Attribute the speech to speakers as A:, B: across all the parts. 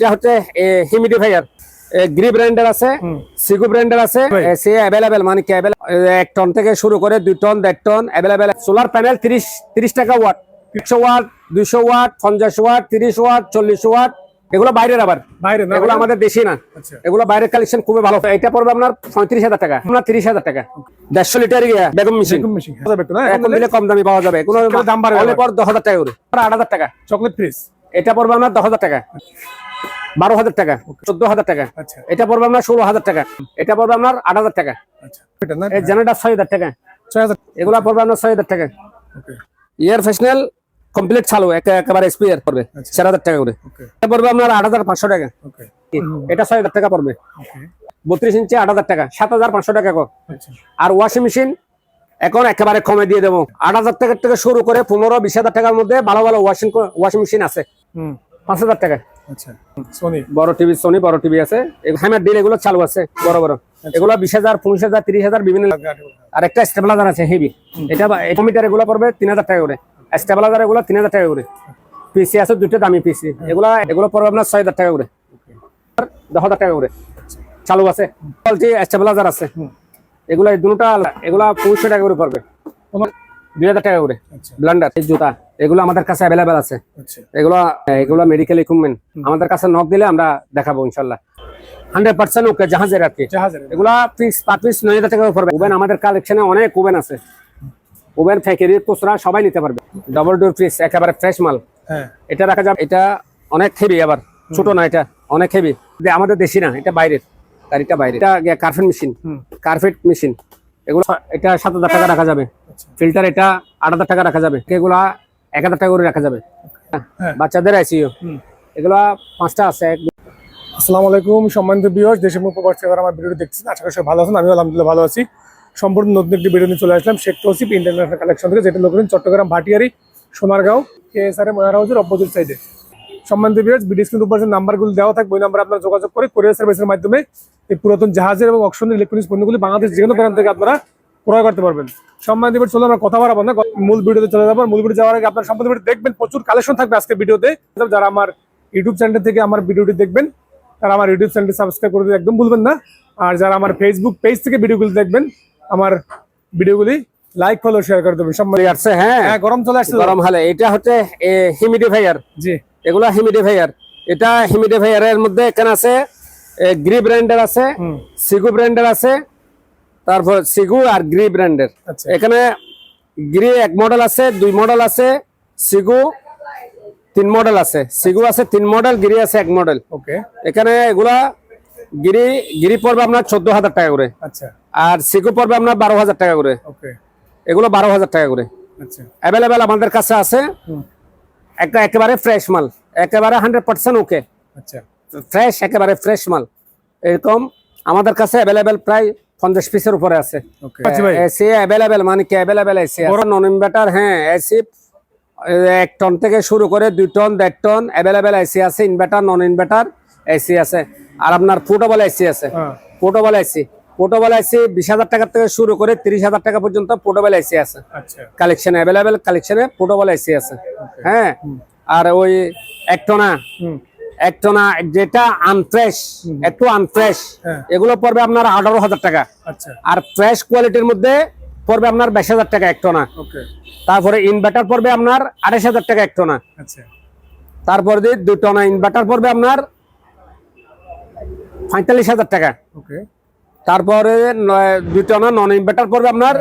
A: এটা হচ্ছে humidifier Gree ব্র্যান্ডের আছে, সিগু ব্র্যান্ডের আছে, সে অ্যাভেলেবেল মানে কি 1 টন থেকে শুরু করে 2 ton 1.5 ton available. Solar panel 30 টাকা watt, 100 watt, 200 watt, 50 watt, 30 watt, 40 watt. এগুলো বাইরের, আবার বাইরে না, এগুলো আমাদের দেশি না। এগুলো বাইরের কালেকশন খুবই ভালো। এটা পড়বে আপনার 35,000 টাকা, আপনার 30,000 টাকা। 150 লিটার বেগম মেশিন এখন দিলে কম দামে পাওয়া যাবে। কোনো দাম বাড়লে পর 10,000 টাকা করে, 8,000 টাকা। চকলেট ফ্রিজ এটা পড়বে আপনার 10,000 টাকা, 12,000 টাকা, 14,000 টাকা। এটা পড়বে আপনার 16,000 টাকা। এটা পড়বে আপনার 8,000 টাকা। এই জেনারেটর 6,000 টাকা। এগুলা পড়বে আপনার 6,000 টাকা। এয়ার ফ্রেশনার কমপ্লিট চালু একেবারে স্পিয়ার পড়বে 4,000 টাকা করে। এটা পড়বে আপনার 8,500 টাকা। এটা 6,000 টাকা পড়বে। 32 ইঞ্চি 8,000 টাকা, 7,500 টাকা। আর ওয়াশিং মেশিন এখন একেবারে কমে দিয়ে দেবো। 8,000 টাকা থেকে শুরু করে 15-20,000 টাকার মধ্যে ভালো ভালো ওয়াশিং মেশিন আছে। 5,000 টাকা। বড় টিভি, সোনি বড় টিভি আছে। হ্যামার ডিল এগুলো চালু আছে বড় বড়। এগুলো 20,000, 15,000, 30,000 বিভিন্ন। আর একটা স্টেবিলাইজার আছে হেভি, এটা কমিটার এগুলো পড়বে 3,000 টাকা করে। স্টেবিলাইজার এগুলো 3,000 টাকা করে। পিসি আছে দুটো দামি পিসি, এগুলো পড়বে আপনার 6,000 টাকা করে, 10,000 টাকা করে। চালু আছে স্টেবিলাইজার আছে, এগুলো দুটোটা এগুলো 500 টাকা করে পড়বে, 2,000 টাকা করে। ব্লেন্ডার, জুতা এগুলো আমাদের কাছে অ্যাভেলেবেল আছে। এগুলো মেডিকেল ইকুইপমেন্ট আমাদের কাছে নক দিলে আমরা দেখাবো ইনশাল্লাহ। 100% ওকে জাহাজের আর কি। এগুলা পিস 9,000 টাকা করে পড়বে। ওভেন আমাদের কালেকশনে অনেক ওভেন আছে। ওভেন ফ্যাক্টরি খুচরা সবাই নিতে পারবে। ডাবল ডোর ফ্রিজ একেবারে ফ্রেশ মাল। এটা রাখা যাবে। এটা অনেক হেভি, আবার ছোট না, এটা অনেক হেভি। আমাদের দেশি না, এটা বাইরের, গাড়িটা বাইরে। এটা কার্পেট মেশিন এগুলো এটা 7,000 টাকা রাখা যাবে। ফিল্টার এটা 8,000 টাকা রাখা যাবে। এগুলা 1,000 টাকা করে রাখা যাবে। বাচ্চাদের আইসিইউ এগুলা 5টা আছে।
B: আসসালামু আলাইকুম সম্মানিত ভিউয়ার্স, দেশে প্রবাসী যারা আমার ভিডিওটি দেখছেন, আশা করি সবাই ভালো আছেন। আমিও আলহামদুলিল্লাহ ভালো আছি। সম্পূর্ণ নতুন একটি ভিডিও নিয়ে চলে আসলাম শেখ তৌসিফ ইন্টারন্যাশনাল কালেকশন থেকে, যেটা লোকেশন চট্টগ্রাম ভাটিয়ারি সোনারগাঁও KSR ময়ার হাউসের অপোজিট সাইডে। সম্মানিত ভিউয়ার্স, ভিডিও স্ক্রিনের উপর যে নাম্বারগুলো দেওয়া থাকবে ওই নাম্বারে আপনারা যোগাযোগ করে কুরিয়ার সার্ভিসের মাধ্যমে এই পুরাতন জাহাজের এবং অকশনের ইলেকট্রনিক্স পণ্যগুলি বাংলাদেশ যে কোনো প্রান্ত থেকে আপনারা ক্রয় করতে পারবেন। সম্মানিত ভিউয়ার্স, চলো আমরা কথা বাড়াবো না, মূল ভিডিওতে চলে যাবো। মূল ভিডিও যাওয়ার আগে আপনারা সম্পূর্ণ ভিডিও দেখবেন, প্রচুর কালেকশন থাকবে আজকে ভিডিওতে। যারা আমার ইউটিউব চ্যানেল থেকে আমার ভিডিওটি দেখবেন তারা আমার ইউটিউব চ্যানেলটি সাবস্ক্রাইব করতে একদম ভুলবেন না। আর যারা আমার ফেসবুক পেজ থেকে ভিডিওগুলি দেখবেন, আমার ভিডিওগুলি লাইক ফলো শেয়ার করে দেবেন। সম্মানিত আছে, হ্যাঁ গরম চলে আসছে,
A: গরম হলে এটা হচ্ছে হিউমিডিফায়ার। জি, এগুলা হিউমিডিফায়ার। এটা হিউমিডিফায়ারের মধ্যে এখানে আছে গ্রি ব্র্যান্ডের আছে, সিগু ব্র্যান্ডের আছে, তারপর সিগু আর গ্রি ব্র্যান্ডের। এখানে গ্রি 1 মডেল আছে, 2 মডেল আছে, সিগু 3 মডেল আছে। সিগু আছে 3 মডেল, গিরি আছে 1 মডেল। ওকে, এখানে এগুলা গিরি পড়বে আপনার 14,000 টাকা করে। আচ্ছা, আর সিগু পড়বে আপনার 12,000 টাকা করে। ওকে, এগুলো 12,000 টাকা করে। আচ্ছা, অ্যাভেলেবেল আমাদের কাছে আছে। একটা একেবারে ফ্রেশ মাল, একেবারে 100% ওকে। আচ্ছা, ফ্রেশ, একেবারে ফ্রেশ মাল এরকম আমাদের কাছে অ্যাভেলেবেল প্রায় 50 পিসের উপরে আছে। এসি অ্যাভেলেবেল মানে কি অ্যাভেলেবেল এসি, নন ইনভার্টার। হ্যাঁ, এসি 1 টন থেকে শুরু করে 2 টন 1.5 টন অ্যাভেলেবেল এসি আছে। ইনভার্টার, নন ইনভার্টার এসি আছে। আর আপনার পোর্টেবল এসি আছে। পোর্টেবল এসি 20,000 টাকা থেকে শুরু করে 30,000 টাকা পর্যন্ত পোর্টেবল এসি আছে। কালেকশন অ্যাভেলেবেল, কালেকশনে পোর্টেবল এসি আছে। হ্যাঁ, আর ওই 1 টনা যেটা আনফ্রেশ, একটু আনফ্রেশ, এগুলো পড়বে আপনার 18,000 টাকা। আর ফ্রেশ কোয়ালিটির মধ্যে পড়বে আপনার 20,000 টাকা 1 টনা। তারপরে ইনভার্টার পড়বে আপনার 28,000 টাকা 1 টনা। তারপরে 2 টনা ইনভার্টার পড়বে আপনার 45,000 টাকা। তারপরে 2 টনা নন ইনভার্টার পড়বে আপনার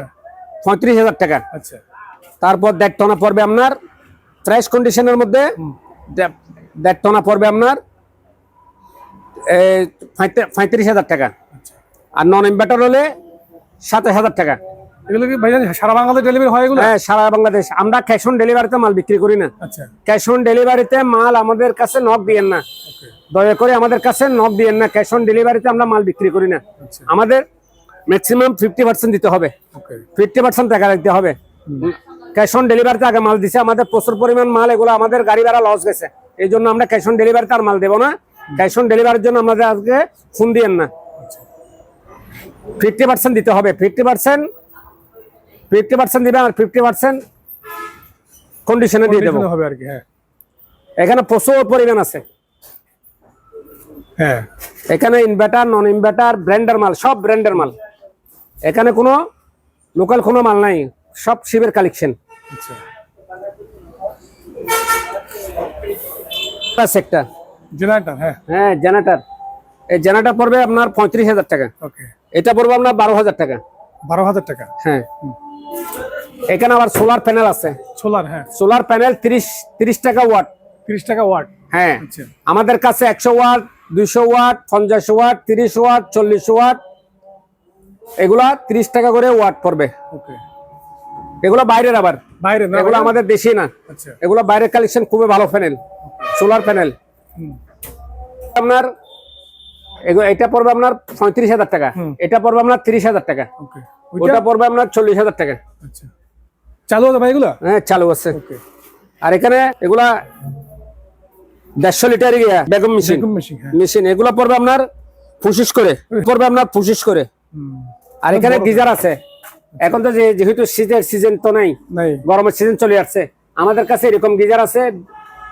A: 35,000 টাকা। তারপর 1.5 টনা পড়বে আপনার ফ্রেশ কন্ডিশনের মধ্যে, 1.5 টনা পড়বে আপনার 35,000 টাকা। আর নন ইনভার্টার হলে 27,000 টাকা।
B: এগুলো কি ভাইজান সারা বাংলাদেশ ডেলিভারি হয় এগুলো?
A: হ্যাঁ, সারা বাংলাদেশ। আমরা ক্যাশ অন ডেলিভারিতে মাল বিক্রি করি না। আচ্ছা, ক্যাশ অন ডেলিভারিতে মাল আমাদের কাছে নক দিয়েন না, দয়া করে আমাদের কাছে নক দিয়েন না। ক্যাশ অন ডেলিভারিতে আমরা মাল বিক্রি করি না। আমাদের ম্যাক্সিমাম 50% দিতে হবে, 50% টাকা দিতে হবে। ক্যাশ অন ডেলিভারিতে আগে মাল দিছে, আমাদের প্রচুর পরিমাণ মাল, এগুলো আমাদের গাড়ি ভাড়া লস গেছে। এই জন্য আমরা ক্যাশ অন ডেলিভারিতে আর মাল দেবো না। ক্যাশ অন ডেলিভারির জন্য আমাদের আজকে ফোন দিয়েন না। 50% দিতে হবে, 50% দিবেন, আর 50% কন্ডিশনে দিয়ে দেবো। এখানে প্রচুর পরিমাণ আছে,
B: হ্যাঁ
A: এখানে ইনভার্টার নন ইনভার্টার ব্র্যান্ডের মাল, সব ব্র্যান্ডের মাল। এখানে কোনো লোকাল কোনো মাল নাই, সব শিবের কালেকশন।
B: আচ্ছা
A: সেক্টর
B: জেনারেটর, হ্যাঁ
A: হ্যাঁ জেনারেটর, এই জেনারেটর পড়বে আপনার 35,000 টাকা।
B: ওকে,
A: এটা পড়বে আপনার 12,000 টাকা।
B: 12,000 টাকা।
A: হ্যাঁ, এখানে আবার সোলার প্যানেল আছে।
B: সোলার, হ্যাঁ
A: সোলার প্যানেল 30 টাকা ওয়াট।
B: 30 টাকা ওয়াট।
A: হ্যাঁ,
B: আচ্ছা
A: আমাদের কাছে 100 watt, 200 watt, 50 watt, 30 watt, 40 watt, এগুলা 30 টাকা করে ওয়াট পড়বে।
B: ওকে,
A: এগুলো বাইরের, আবার
B: বাইরে না,
A: এগুলো আমাদের দেশি না।
B: আচ্ছা
A: এগুলো বাইরের কালেকশন, খুবই ভালো প্যানেল, সোলার প্যানেল। আপনার এটা পড়বে আপনার 35,000 টাকা, এটা পড়বে আপনার 30,000 টাকা,
B: ওকে,
A: ওটা পড়বে আপনার 40,000 টাকা।
B: আচ্ছা চালু আছে ভাই এগুলো?
A: হ্যাঁ চালু আছে।
B: ওকে,
A: আর এখানে এগুলা 150 litre Begum machine,
B: Begum machine, হ্যাঁ
A: মেশিন এগুলো পড়বে আপনার 25 করে, পড়বে আপনার 25 করে। আর এখানে গিজার আছে। এখন তো যেহেতু শীতের সিজন তো নাই,
B: নাই,
A: গরমের সিজন চলে আসছে, আমাদের কাছে এরকম গিজার আছে।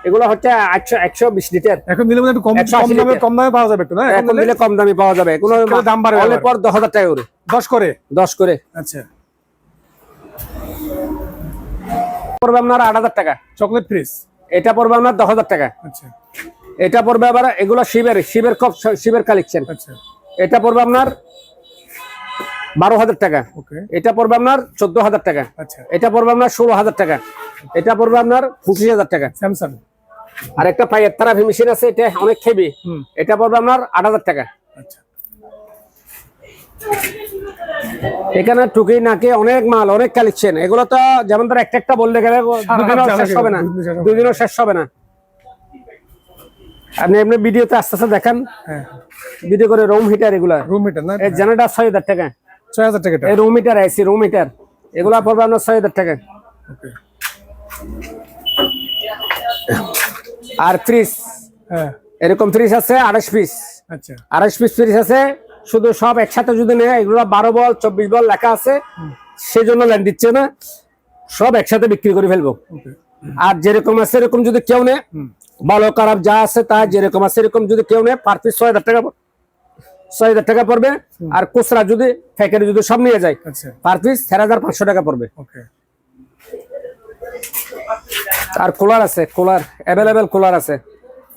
A: এগুলো হচ্ছে 120 লিটার।
B: এখন নিলে মানে একটু কম
A: 180
B: দামে,
A: লিটার।
B: কম দামে পাওয়া যাবে একটু না?
A: এখন দিলে কম দামে পাওয়া যাবে, কোনো
B: দাম বাড়বে
A: অনলি
B: আবার।
A: পর 10,000 টাকা করে,
B: 10 করে।
A: 10 করে
B: আচ্ছা,
A: পড়বে আপনার 8,000 টাকা।
B: চকলেট ফ্রিজ,
A: এটা পড়বে আপনার 10,000 টাকা।
B: আচ্ছা
A: এটা পড়বে আবার, এগুলো শিবের কপ, শিবের কালেকশন।
B: আচ্ছা,
A: এটা পড়বে আপনার 12,000 টাকা।
B: ওকে,
A: এটা পড়বে আপনার 14,000 টাকা।
B: আচ্ছা
A: এটা পড়বে আপনার 16,000 টাকা। এটা পড়বে আপনার 25,000 টাকা।
B: স্যামসাং,
A: আর একটা পাইয়ের থেরাপি মেশিন আছে, এটা অনেক হেভি, এটা পড়বে আপনার 8,000 টাকা।
B: আচ্ছা
A: এখানে টুকি নাকি অনেক মাল, অনেক কালেকশন। এগুলো তো যেমন ধর একটা একটা বলতে গেলে দুদিনও শেষ হবে না, দুদিনও শেষ হবে না। আপনি এমনি ভিডিওতে আস্তে আস্তে দেখেন,
B: হ্যাঁ
A: ভিডিও করে। রুম হিটার, এগুলা
B: রুম মিটার না?
A: এই জেনারেটর 6,000 টাকা।
B: 6,000 টাকা।
A: এই room heater, AC room heater, এগুলা পড়বে আপনার 6,000 টাকা।
B: ওকে,
A: আর ফ্রিজ,
B: হ্যাঁ
A: এরকম ফ্রিজ আছে 28 পিস,
B: আচ্ছা
A: 28 পিস ফ্রিজ আছে। শুধু সব একসাথে যদি নেয়, এগুলো 12 বল 24 বল লেখা আছে, সেজন্য ল্যান্ড দিচ্ছে না, সব একসাথে বিক্রি করে ফেলবো।
B: ওকে,
A: আর যেরকম আছে এরকম যদি কেউ নেয়, ভালো খারাপ যা আছে তা যেরকম আছে এরকম যদি কেউ নেয়, পার পিস 6,000 টাকা, 6,000 টাকা পড়বে। আর খুচরা যদি ফ্যাক্টরি যদি সব নিয়ে যায়,
B: আচ্ছা
A: পার পিস 4,500 টাকা পড়বে।
B: ওকে, আর
A: কুলার আছে, কুলার অ্যাভেলেবেল কুলার আছে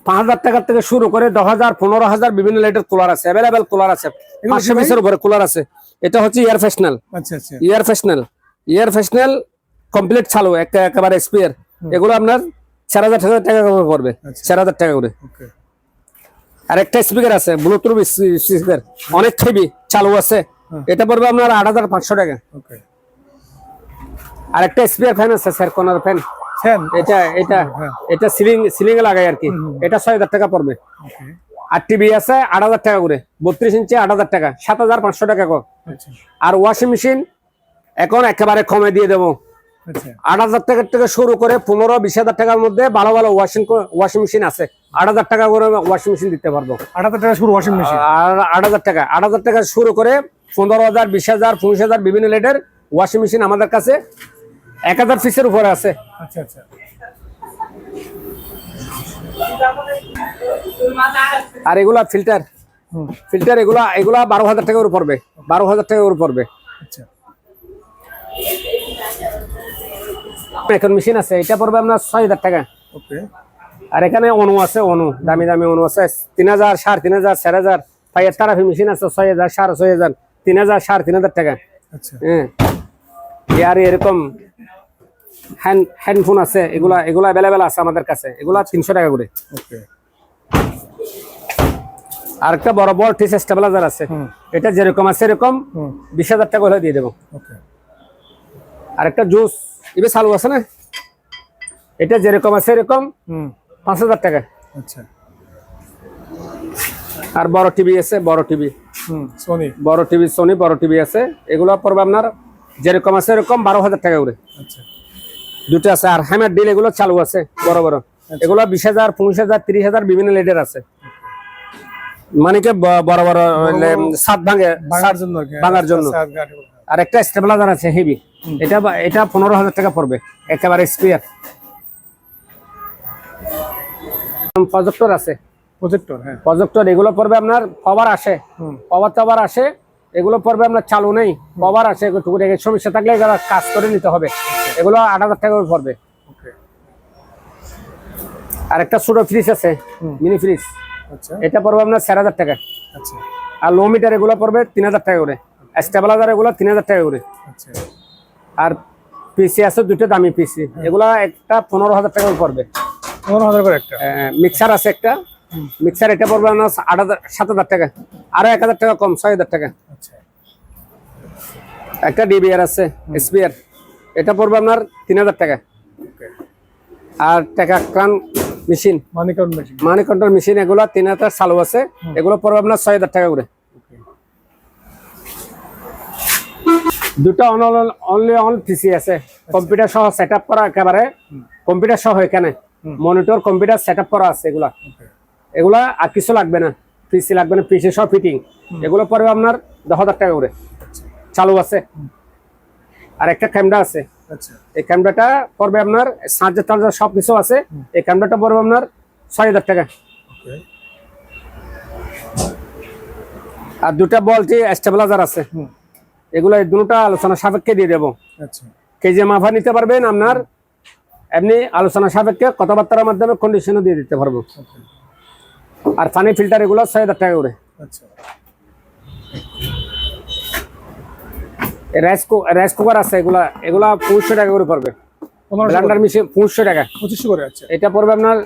A: 5,000 টাকা থেকে শুরু করে 10,000, 15,000 বিভিন্ন লাইটের কুলার আছে, অ্যাভেলেবেল কুলার আছে। 500 পিসের উপরে কুলার আছে। এটা হচ্ছে এয়ার ফ্রেশনাল,
B: আচ্ছা আচ্ছা,
A: এয়ার ফ্রেশনাল কমপ্লিট চালু, একেবারে স্পেয়ার। এগুলো আপনার 4,000 টাকা করে পড়বে, 4,000 টাকা করে।
B: ওকে,
A: আর একটা স্পিকার আছে, ব্লুটুথ স্পিকার, অনেক হেভি, চালু আছে, এটা পড়বে আপনার 8,500 টাকা।
B: ওকে,
A: আর একটা স্পিয়ার ফ্যান আছে, স্যার কোনার ফ্যান,
B: ফ্যান,
A: এটা এটা এটা সিলিং এ লাগাই আর কি, এটা 6,000 টাকা পড়বে।
B: ওকে,
A: আর টিভি আছে 8,000 টাকা করে, 32 ইঞ্চি 8,000 টাকা, 7,500 টাকা কর।
B: আচ্ছা
A: আর ওয়াশিং মেশিন এখন একেবারে কমে দিয়ে দেবো,
B: আচ্ছা,
A: 8,000 টাকা থেকে শুরু করে 15-20,000 টাকার মধ্যে ভালো ভালো ওয়াশিং মেশিন আছে। 8,000 টাকা করে ওয়াশিং মেশিন দিতে পারবো।
B: 8,000 টাকা শুরু ওয়াশিং মেশিন?
A: আর 8,000 টাকা শুরু করে 15,000, 20,000, 25,000 বিভিন্ন লেটের ওয়াশিং মেশিন আমাদের কাছে 1,000 পিসের উপরে আছে।
B: আচ্ছা আচ্ছা,
A: আর এগুলা ফিল্টার, এগুলা 12,000 টাকার উপর পড়বে, 12,000 টাকার উপর পড়বে।
B: আচ্ছা,
A: এখন মেশিন আছে, এটা পড়বে আপনার 6,000 টাকা।
B: ওকে,
A: আর এখানে অনু আছে, দামি দামি অনু আছে 3,000, 3,500, 4,000। পাইয়ের থেরাপি মেশিন আছে 6,000, 6,500, 3,000, 3,500 টাকা।
B: আচ্ছা,
A: হ্যাঁ, আর এরকম হ্যান্ডফোন আছে, এগুলা অ্যাভেলেবেল আছে আমাদের কাছে, এগুলা 300 টাকা করে।
B: ওকে,
A: আর একটা বড় বড় টিস স্টেবিলাইজার আছে, এটা যেরকম আছে এরকম 20,000 টাকা হলে দিয়ে দেবো।
B: ওকে,
A: আর একটা জুস ইবে চালু আছে না, এটা যেরকম আছে এরকম 5,000 টাকা।
B: আচ্ছা,
A: আর বড় টিভি আছে, বড় টিভি,
B: সোনি,
A: সোনি বড় টিভি আছে, এগুলো পড়বে আপনার যেরকম আছে এরকম 12,000 টাকা করে।
B: আচ্ছা,
A: দুটো আছে। আর হ্যামার ডিল এগুলো চালু আছে বড় বড়, এগুলো 20,000, 25,000, 30,000 বিভিন্ন লেডের আছে। মানে কি বড় বড় সাত ভাঙার জন্য। আর একটা স্টেবিলাইজার আছে হেভি, এটা 15,000 টাকা পড়বে, একেবারে স্পিয়ার। প্রজেক্টর আছে,
B: প্রজেক্টর, হ্যাঁ।
A: প্রজেক্টর এগুলো পড়বে আপনার পাওয়ার আসে, পাওয়ার আসে, এগুলো পড়বে আপনার চালু নেই, পাওয়ার আসে, টুকুটাকে সমস্যা থাকলে এগুলো কাজ করে নিতে হবে। এগুলো 8,000 টাকা করে পড়বে। আর একটা ছোট ফ্রিজ আছে, মিনি ফ্রিজ,
B: আচ্ছা
A: এটা পড়বে আপনার 4,000 টাকা।
B: আচ্ছা
A: আর লো মিটার এগুলো পড়বে 3,000 টাকা করে, স্টেবিলাইজার এগুলো 3,000 টাকা করে।
B: আচ্ছা।
A: আর পিসি আছে দুটো দামি পিসি, এগুলা একটা 15,000 টাকা করে পড়বে।
B: 15,000 করে একটা।
A: মিক্সার আছে একটা, মিক্সার এটা পড়বে আপনার 7,000 টাকা, আরো 1,000 টাকা কম, 6,000 টাকা।
B: আচ্ছা।
A: একটা ডিবিআর আছে এসপিআর, এটা পড়বে আপনার 3,000 টাকা। আর টাকা ক্রান মেশিন,
B: মানি কাউন্ট মেশিন,
A: মানি কাউন্টার মেশিন, এগুলো 3,000 চালু আছে, এগুলো পড়বে আপনার 6,000 টাকা করে। দুটো অনলি অন পিসি আছে, কম্পিউটার সহ সেটআপ করা, একেবারে কম্পিউটার সহ, এখানে মনিটর কম্পিউটার সেটআপ করা আছে। এগুলা আর কিছু লাগবে না, পিসি লাগবে না, পিসি সহ ফিটিং। এগুলো পড়বে আপনার 10,000 টাকা করে, চালু আছে। আর একটা ক্যামেরা আছে,
B: আচ্ছা।
A: এই ক্যামেরাটা পড়বে আপনার চার্জার সব কিছু আছে, এই ক্যামেরাটা পড়বে আপনার 6,000 টাকা। আর দুটা বলটি স্টেবিলাইজার আছে, এগুলো এই দুটো আলোচনা সাপেক্ষে দিয়ে দেবো।
B: আচ্ছা।
A: কেজি মাফা নিতে পারবেন, আপনার এমনি আলোচনা সাপেক্ষে কথাবার্তার মাধ্যমে কন্ডিশনও দিয়ে দিতে পারবো। আর পানি ফিল্টার এগুলো 6,000 টাকা করে।
B: আচ্ছা।
A: রাইস কুকার আছে, এগুলা 500 টাকা করে পড়বে। ব্লেন্ডার মেশিন 500 টাকা,
B: 2500 করে। আচ্ছা।
A: এটা পড়বে আপনার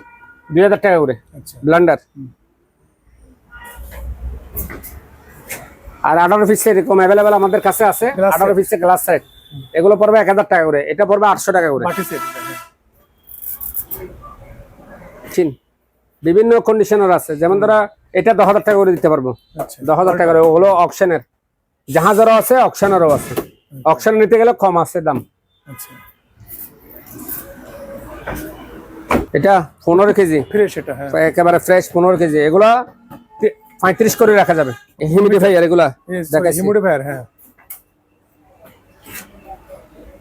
A: 2,000 টাকা করে
B: আচ্ছা।
A: ব্লেন্ডার। আর 18 পিস এরকম অ্যাভেলেবেল আমাদের কাছে আছে, 18 পিসের গ্লাস সেট, এগুলো পড়বে 1,000 টাকা করে, এটা পড়বে 800 টাকা করে।
B: বাটি সেট,
A: বিভিন্ন কন্ডিশনার আছে, যেমন ধরা এটা 10,000 টাকা করে দিতে পারবো।
B: আচ্ছা।
A: 10,000 টাকা করে, ওগুলো অকশনের, জাহাজেরও আছে, অকশনেরও আছে। অকশন নিতে গেলে কম আছে দাম।
B: আচ্ছা।
A: এটা 15 কেজি
B: ফ্রেশ, এটা হ্যাঁ
A: একেবারে ফ্রেশ 15 কেজি, এগুলা 35 করে রাখা যাবে। হিউমিডিফায়ার এগুলা দেখাচ্ছি,
B: হিউমিডিফায়ার, হ্যাঁ।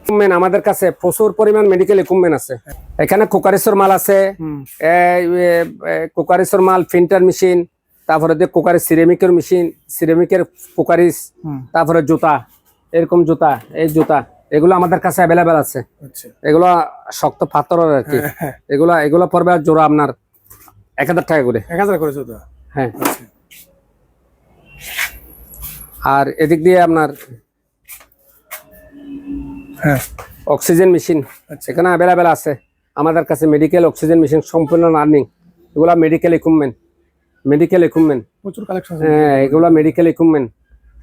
A: ইকুইপমেন্ট আমাদের কাছে প্রচুর পরিমাণ মেডিকেল ইকুইপমেন্ট আছে। এখানে কুকারিসর মাল আছে, কুকারিসর মাল, প্রিন্টার মেশিন, তারপরে যে কুকারি সিরামিকের মেশিন, সিরামিকের কুকারিস, তারপরে জুতা, এরকম জুতা, এই জুতা এগুলো আমাদের কাছে অ্যাভেলেবেল আছে।
B: আচ্ছা।
A: এগুলো শক্ত পাথরের আর কি। এগুলো পড়বে জোড়া আপনার 1,000 টাকা করে।
B: 1,000 করে জুতা,
A: হ্যাঁ। আর এদিক দিয়ে আপনার
B: হ্যাঁ
A: অক্সিজেন মেশিন এখানে অ্যাভেলেবেল আছে আমাদের কাছে। মেডিকেল অক্সিজেন মেশিন সম্পূর্ণ রানিং, এগুলা মেডিকেল ইকুইপমেন্ট
B: প্রচুর কালেকশন।
A: হ্যাঁ, এগুলা মেডিকেল ইকুইপমেন্ট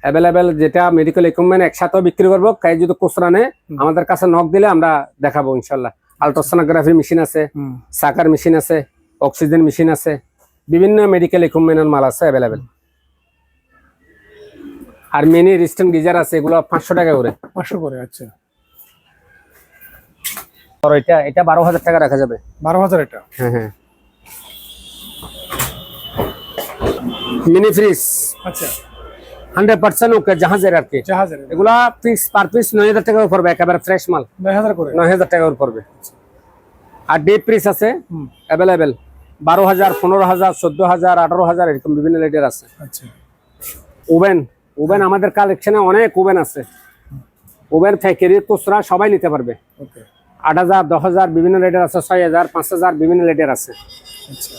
A: অ্যাভেলেবেল, যেটা মেডিকেল ইকুইপমেন্ট একসাথেও বিক্রি করবো। কাজ যদি খুচরা নেয় আমাদের কাছে নক দিলে আমরা দেখাবো ইনশাল্লাহ। আলট্রাসোনোগ্রাফি মেশিন আছে, সাকার মেশিন আছে, অক্সিজেন মেশিন আছে, বিভিন্ন মেডিকেল ইকুইপমেন্টের মাল আছে অ্যাভেলেবেল। আর মিনি রিস্টেন গিজার আছে, এগুলো 500 টাকা করে।
B: 500 করে, আচ্ছা।
A: আর এটা 12,000 টাকা রাখা যাবে।
B: 12,000 এটা?
A: হ্যাঁ হ্যাঁ। মিনি ফ্রিজ,
B: আচ্ছা।
A: 100% ওকে, জাহাজের আর কি,
B: জাহাজের।
A: এগুলা পার পিস 9,000 টাকা পড়বে, একেবারে ফ্রেশ মাল
B: 9,000 করে,
A: 9,000 টাকা পড়বে। আর ডিপ ফ্রিজ আছে অ্যাভেলেবেল, 12,000, 15,000, 14,000, 18,000 এরকম বিভিন্ন রেটের আছে।
B: আচ্ছা।
A: ওভেন আমাদের কালেকশনে অনেক ওভেন আছে। ওভেন ফ্যাক্টরি খুচরা সবাই নিতে পারবে।
B: ওকে।
A: 8,000, 10,000 বিভিন্ন রেটের আছে, 6,000, 5,000 বিভিন্ন রেটের আছে।
B: আচ্ছা।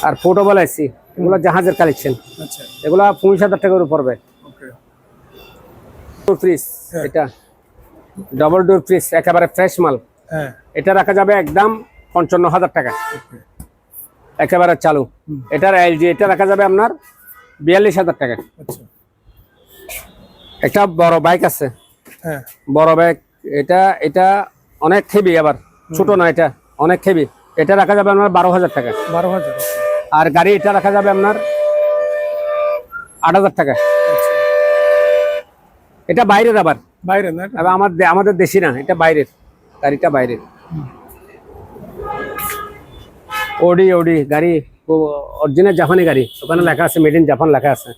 A: আর পোর্টেবল এসি, এগুলো জাহাজের কালেকশন।
B: আচ্ছা।
A: এগুলো 15,000 টাকা করে পড়বে।
B: ওকে।
A: ফ্রিজ, এটা ডাবল ডোর ফ্রিজ, একেবারে ফ্রেশ মাল।
B: হ্যাঁ।
A: এটা রাখা যাবে একদম 55,000 টাকা, একেবারে চালু। এটার এলজি, এটা রাখা যাবে আপনার 42,000 টাকা।
B: আচ্ছা।
A: একটা বড় বাইক আছে,
B: হ্যাঁ,
A: বড় বাইক, এটা অনেক হেভি, আবার ছোট না, এটা অনেক হেভি। এটা রাখা যাবে আপনার 12,000 টাকা।
B: 12,000।
A: আর গাড়ি এটা রাখা যাবে আপনার 8,000 টাকা। এটা বাইরের, আবার
B: বাইরে না,
A: আমাদের দেশি না, এটা বাইরের, গাড়িটা বাইরের। ওডি গাড়ি, অরিজিনাল জাপানি গাড়ি, ওখানে লেখা আছে মেড ইন জাপান লেখা আছে।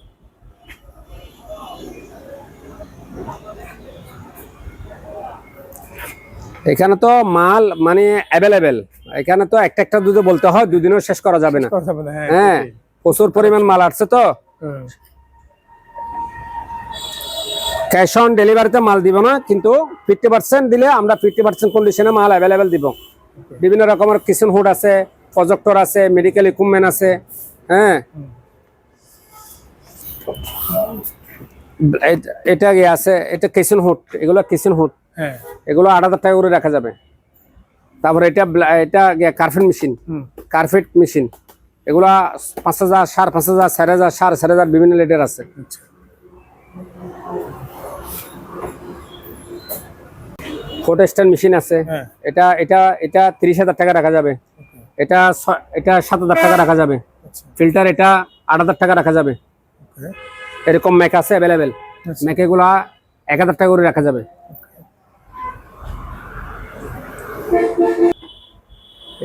A: এখানে তো মাল মানে অ্যাভেলেবেল, এখানে তো একটা একটা দুধে বলতে হয়, দুদিনও শেষ করা যাবে না।
B: কথা বলে, হ্যাঁ
A: হ্যাঁ, প্রচুর পরিমাণ মাল আসছে তো।
B: হুম,
A: ক্যাশ অন ডেলিভারিতে মাল দিব না, কিন্তু 50% দিলে আমরা 50% কন্ডিশনে মাল অ্যাভেলেবেল দিব। বিভিন্ন রকমের কিচেন হুড আছে, প্রজেক্টর আছে, মেডিকেল ইকুইপমেন্ট আছে। হ্যাঁ, এটা ইয়ে আছে, এটা কিচেন হুড, এগুলো কিচেন হুড,
B: হ্যাঁ
A: এগুলো 8,000 টাকা করে রাখা যাবে। তারপরে এটা কার্পেট মেশিন,
B: হুম,
A: কার্পেট মেশিন, এগুলা 5,000, 5,500, 4,500, 4,500 বিভিন্ন রেটের আছে।
B: আচ্ছা
A: ফটো স্ট্যান্ড মেশিন আছে,
B: হ্যাঁ
A: এটা এটা এটা 30,000 টাকা রাখা যাবে। এটা এটা 7,000 টাকা রাখা যাবে।
B: আচ্ছা
A: ফিল্টার এটা 8,000 টাকা রাখা যাবে।
B: ওকে
A: এরকম ম্যাক আছে অ্যাভেলেবেল,
B: আচ্ছা
A: ম্যাক এগুলা 1,000 টাকা করে রাখা যাবে।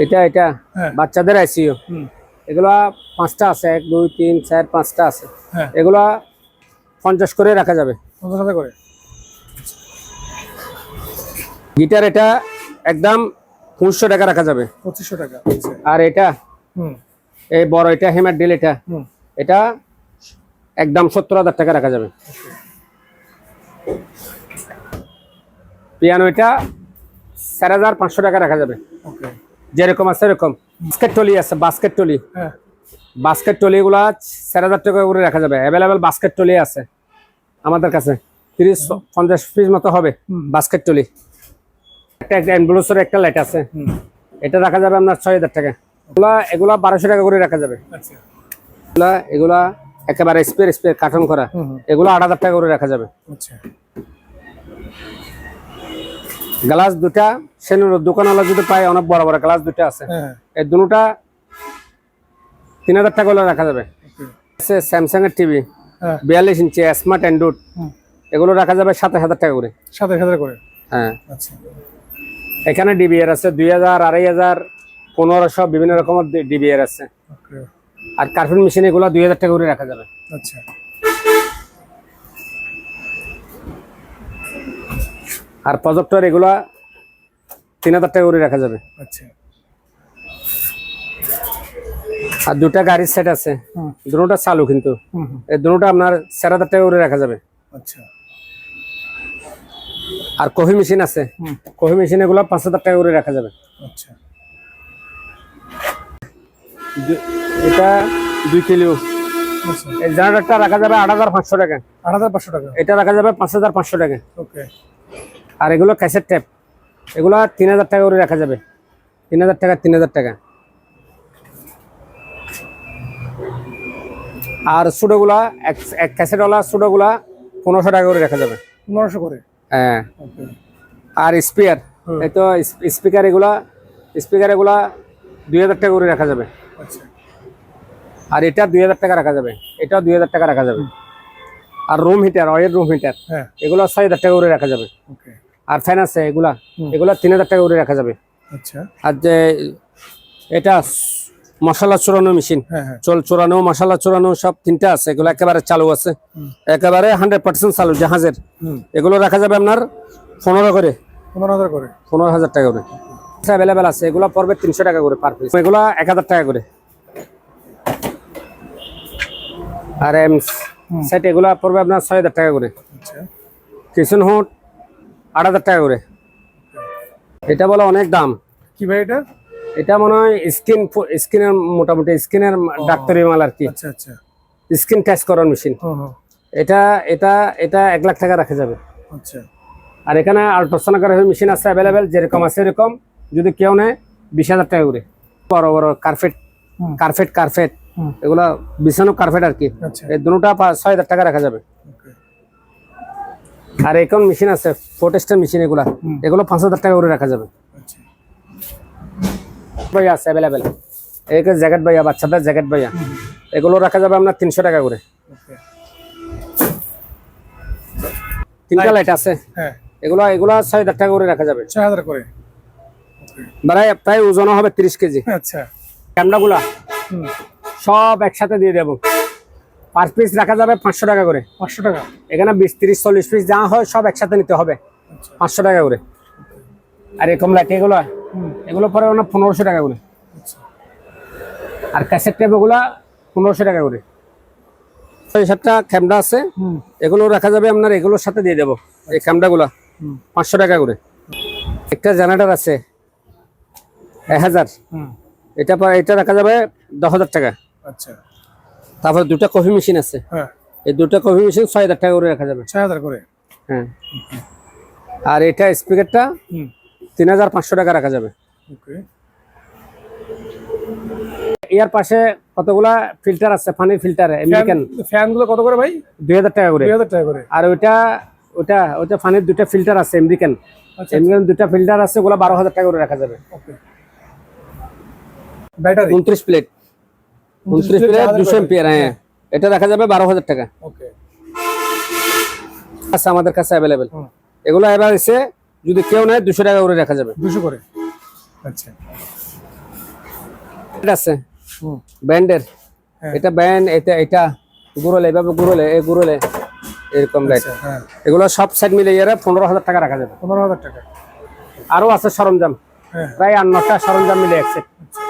A: এটা এটা
B: হ্যাঁ
A: বাচ্চাদের আইসিইউ,
B: হুম
A: এগুলা 5টা আছে, 1 2 3 4 5টা আছে।
B: হ্যাঁ
A: এগুলা 50 করে রাখা যাবে।
B: 50,000 করে
A: গিটার এটা একদম 500 টাকা রাখা যাবে।
B: 2500 টাকা আচ্ছা
A: আর এটা
B: হুম
A: এই বড় এটা হেমার ডিল, এটা
B: হুম
A: এটা একদম 70,000 টাকা রাখা যাবে। পিয়ানো এটা 4,500 টাকা রাখা যাবে।
B: ওকে
A: যেরকম আছে এরকম। বাস্কেট টলি আছে, বাস্কেট টলি,
B: হ্যাঁ
A: বাস্কেট টলি এগুলা 4,000 টাকা করে রাখা যাবে। অ্যাভেলেবেল বাস্কেট টলি আছে আমাদের কাছে, 30-50 পিস মতো হবে বাস্কেট টলি। একটা এনভেলোপের একটা লাইট আছে,
B: হুম
A: এটা রাখা যাবে আপনার 6,000 টাকা। এগুলা 1,200 টাকা করে রাখা যাবে।
B: আচ্ছা
A: এগুলা একেবারে স্পেয়ার কার্টন করা,
B: হুম
A: এগুলো 8,000 টাকা করে রাখা যাবে।
B: আচ্ছা
A: গ্লাস দুটা সেনুর দোকানওয়ালা যদি পায়, অনেক বড় বড় গ্লাস দুটা আছে,
B: হ্যাঁ
A: এই দুটা 3,000 টাকা করে রাখা যাবে।
B: ওকে
A: স্যামসাং এর টিভি
B: হ্যাঁ
A: 42 ইঞ্চি স্মার্ট অ্যান্ড্রয়েড,
B: হুম
A: এগুলো রাখা যাবে 27,000 টাকা করে।
B: 27,000 করে
A: হ্যাঁ,
B: আচ্ছা
A: এখানে ডিবিআর আছে 2,000, 2,500, 1,500 বিভিন্ন রকমের ডিবিআর আছে।
B: ওকে
A: আর কার্পেট মেশিন এগুলো 2,000 টাকা করে রাখা যাবে।
B: আচ্ছা
A: আর প্রজেক্টর এগুলা 3,000 টাকা করে রাখা যাবে।
B: আচ্ছা
A: আর দুটা গাড়ির সেট আছে,
B: হুম
A: দুটোটা চালু, কিন্তু
B: হুম হুম,
A: এই দুটোটা আপনার 4,000 টাকা করে রাখা যাবে।
B: আচ্ছা
A: আর কফি মেশিন আছে,
B: হুম
A: কফি মেশিন এগুলো 5,000 টাকা করে রাখা যাবে।
B: আচ্ছা
A: এটা 2 কিলো,
B: আচ্ছা
A: এই জেনারেটরটা রাখা যাবে 8,500 টাকা।
B: 8,500 টাকা
A: এটা রাখা যাবে 5,500 টাকা।
B: ওকে
A: আর এগুলো ক্যাসেট ট্যাপ, এগুলো 3,000 টাকা করে রাখা যাবে। 3,000 টাকা, 3,000 টাকা। আর সুডোগুলা এক ক্যাসেটওয়ালা সুডোগুলা 1,500 টাকা করে রাখা যাবে।
B: 1500 করে
A: হ্যাঁ,
B: ওকে
A: আর স্পিয়ার,
B: হুম।
A: এই তো স্পিকার এগুলা 2,000 টাকা করে রাখা যাবে।
B: আচ্ছা
A: আর এটা 2,000 টাকা রাখা যাবে, এটাও 2,000 টাকা রাখা যাবে। আর room heater, oil room heater,
B: হ্যাঁ
A: এগুলো 6,000 টাকা করে রাখা যাবে।
B: ওকে
A: আর ফ্যান আছে এগুলা,
B: হুম।
A: এগুলা 3,000 টাকা করে রাখা যাবে।
B: আচ্ছা
A: আর যে এটা মশলা চুরানো মেশিন,
B: হ্যাঁ হ্যাঁ
A: চুরানো মশলা চুরানো সব 3টা আছে, এগুলো একেবারে চালু আছে,
B: হুম।
A: একেবারে 100% চালু জাহাজের।
B: হুম
A: এগুলো রাখা যাবে আপনার 15 করে,
B: 15,000 করে
A: 15,000 টাকা করে। অ্যাভেলেবেল আছে, এগুলো পড়বে 300 টাকা করে পার পিস, এগুলো 1,000 টাকা করে। আর সেট এগুলো পড়বে আপনার 6,000 টাকা করে।
B: আচ্ছা
A: কিচেন হুড 8,000 টাকা করে। এটা বলে অনেক দাম।
B: কি ভাই এটা
A: এটা মনে হয় স্কিনের মোটামুটি স্কিনের ডাক্তারি মাল আর কি,
B: আচ্ছা আচ্ছা
A: স্কিন টেস্ট করার মেশিন।
B: হুম হুম
A: এটা এটা এটা 1,00,000 টাকা রাখা যাবে।
B: আচ্ছা
A: আর এখানে আল্ট্রাসোনোগ্রাফি মেশিন আছে অ্যাভেলেবেল, যেরকম আছে এরকম, যদি কেউ নেয় 20,000 টাকা করে। বড় বড় কার্পেট
B: হুম।
A: কার্পেট
B: হুম
A: এগুলা বিছানো কার্পেট আর কি,
B: আচ্ছা
A: এই দুটোটা 6,000 টাকা রাখা যাবে।
B: ওকে
A: আর এখন মেশিন আছে ফোটেস্টের মেশিন, এগুলো 5,000 টাকা করে রাখা যাবে।
B: আচ্ছা
A: ভাইয়া আছে অ্যাভেলেবেল, এই জ্যাকেট ভাইয়া, বাচ্চাদের জ্যাকেট ভাইয়া, এগুলো রাখা যাবে আপনার 300 টাকা করে।
B: ওকে
A: 3টা লাইট আছে,
B: হ্যাঁ
A: এগুলা 6,000 টাকা করে রাখা যাবে।
B: 6,000 করে ওকে
A: প্রায় ওজন হবে 30 কেজি।
B: আচ্ছা
A: ক্যামেরাগুলা
B: হুম
A: সব একসাথে দিয়ে দেবো, পার পিস রাখা যাবে 500 টাকা করে।
B: 500 টাকা
A: এখানে 20, 30, 40 পিস যা হয় সব একসাথে নিতে হবে,
B: আচ্ছা
A: 500 টাকা করে। আর এরকম লাইট এগুলো এগুলো পরে 1500 টাকা করে।
B: আচ্ছা
A: আর ক্যাসেট টেপ এগুলা 1500 টাকা করে। এই সাতটা ক্যামেরা আছে, এগুলো রাখা যাবে আপনার এগুলোর সাথে দিয়ে দেবো। এই ক্যামেরাগুলা 500 টাকা করে। একটা জেনারেটর আছে 1000, এটা রাখা যাবে 10,000 টাকা।
B: আচ্ছা
A: তারপর দুটো কফি মেশিন আছে,
B: হ্যাঁ
A: এই দুটো কফি মেশিন 6000 টাকা করে রাখা যাবে।
B: 6000 করে।
A: হ্যাঁ, আর এটা স্পিকারটা 3500 টাকা রাখা যাবে।
B: ওকে
A: এর পাশে কতগুলা ফিল্টার আছে, পানির ফিল্টার আমেরিকান,
B: ফ্যান গুলো কত করে ভাই?
A: 2000 টাকা করে।
B: 2000 টাকা করে।
A: আর ওটা পানির দুটো ফিল্টার আছে আমেরিকান,
B: আচ্ছা
A: আমেরিকান দুটো ফিল্টার আছে, ওগুলা 12,000 টাকা করে রাখা যাবে।
B: Okay battery
A: 29 plate 200 ampere. হ্যাঁ, এটা রাখা যাবে 12,000 টাকা।
B: ওকে
A: আচ্ছা, আমাদের কাছে অ্যাভেলেবেল এগুলো। এবার এসে যদি কেউ নেয় 200 টাকা করে রাখা যাবে।
B: 200 করে। আচ্ছা
A: এটা আছে ব্যান্ডের, এটা ব্যান্ড, এটা গুরলে, এভাবে গুরলে এরকম লাইট।
B: হ্যাঁ
A: এগুলো সব সাইড মিলে 15,000 টাকা রাখা যাবে।
B: 15,000 টাকা।
A: আরো আছে সরঞ্জাম,
B: হ্যাঁ
A: প্রায় 8-9টা সরঞ্জাম মিলে আছে।
B: আচ্ছা